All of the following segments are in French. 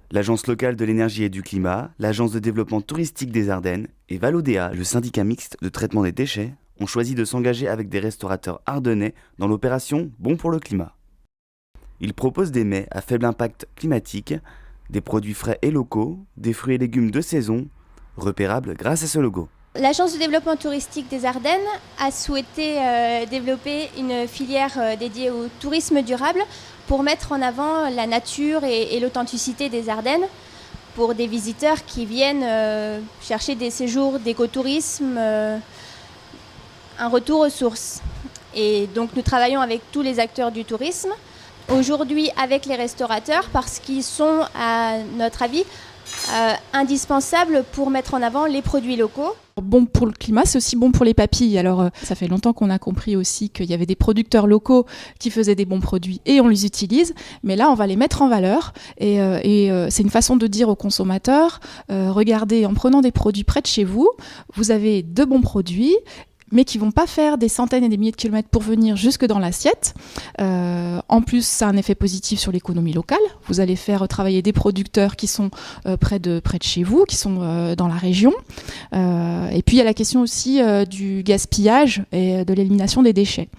L'Agence locale de l'énergie et du climat, l'Agence de développement touristique des Ardennes et Valodéa, le syndicat mixte de traitement des déchets, ont choisi de s'engager avec des restaurateurs ardennais dans l'opération Bon pour le climat. Ils proposent des mets à faible impact climatique, des produits frais et locaux, des fruits et légumes de saison, repérables grâce à ce logo. L'Agence de développement touristique des Ardennes a souhaité développer une filière dédiée au tourisme durable pour mettre en avant la nature et l'authenticité des Ardennes pour des visiteurs qui viennent chercher des séjours d'écotourisme, un retour aux sources. Et donc nous travaillons avec tous les acteurs du tourisme, aujourd'hui avec les restaurateurs parce qu'ils sont, à notre avis, indispensables pour mettre en avant les produits locaux. Bon pour le climat, c'est aussi bon pour les papilles. Alors, ça fait longtemps qu'on a compris aussi qu'il y avait des producteurs locaux qui faisaient des bons produits et on les utilise. Mais là, on va les mettre en valeur et c'est une façon de dire aux consommateurs, regardez, en prenant des produits près de chez vous, vous avez de bons produits mais qui vont pas faire des centaines et des milliers de kilomètres pour venir jusque dans l'assiette. En plus, ça a un effet positif sur l'économie locale. Vous allez faire travailler des producteurs qui sont près de chez vous, qui sont dans la région. Et puis, il y a la question aussi du gaspillage et de l'élimination des déchets.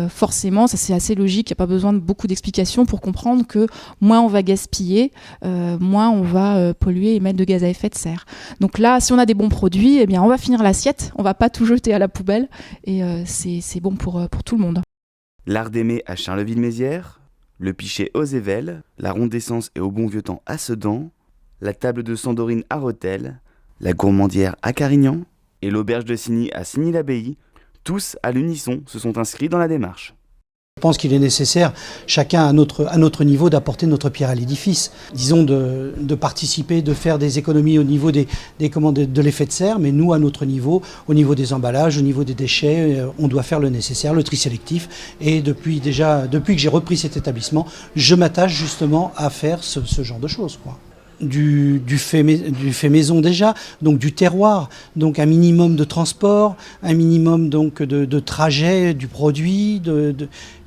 Forcément, ça c'est assez logique, il n'y a pas besoin de beaucoup d'explications pour comprendre que moins on va gaspiller, moins on va polluer et mettre de gaz à effet de serre. Donc là, si on a des bons produits, eh bien, on va finir l'assiette, on va pas tout jeter à la poubelle et c'est bon pour tout le monde. L'Art d'aimer à Charleville-Mézières, le Pichet aux Évelles, la Ronde d'Essence et au bon vieux temps à Sedan, la table de Sandorine à Rethel, la Gourmandière à Carignan et l'auberge de Signy à Signy-l'Abbaye, tous à l'unisson se sont inscrits dans la démarche. Je pense qu'il est nécessaire, chacun à notre niveau, d'apporter notre pierre à l'édifice. Disons de participer, de faire des économies au niveau de l'effet de serre, mais nous, à notre niveau, au niveau des emballages, au niveau des déchets, on doit faire le nécessaire, le tri sélectif. Et depuis que j'ai repris cet établissement, je m'attache justement à faire ce genre de choses, quoi. Du fait maison déjà, donc du terroir, donc un minimum de transport, un minimum donc de trajet du produit,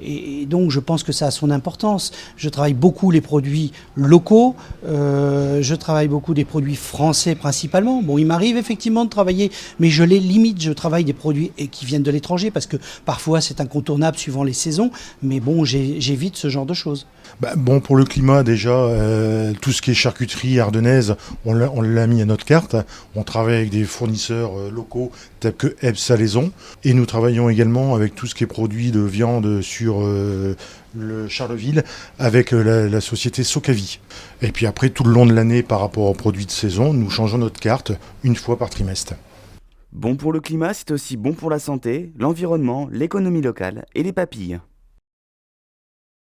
et donc je pense que ça a son importance. Je travaille beaucoup les produits locaux, je travaille beaucoup des produits français principalement. Bon, il m'arrive effectivement de travailler, mais je les limite, je travaille des produits qui viennent de l'étranger parce que parfois c'est incontournable suivant les saisons, mais bon, j'évite ce genre de choses. Bon pour le climat déjà, tout ce qui est charcuterie ardennaise, on l'a mis à notre carte. On travaille avec des fournisseurs locaux tels que Ebs Salaison et nous travaillons également avec tout ce qui est produit de viande sur le Charleville avec la société Socavi. Et puis après tout le long de l'année par rapport aux produits de saison, nous changeons notre carte une fois par trimestre. Bon pour le climat, c'est aussi bon pour la santé, l'environnement, l'économie locale et les papilles.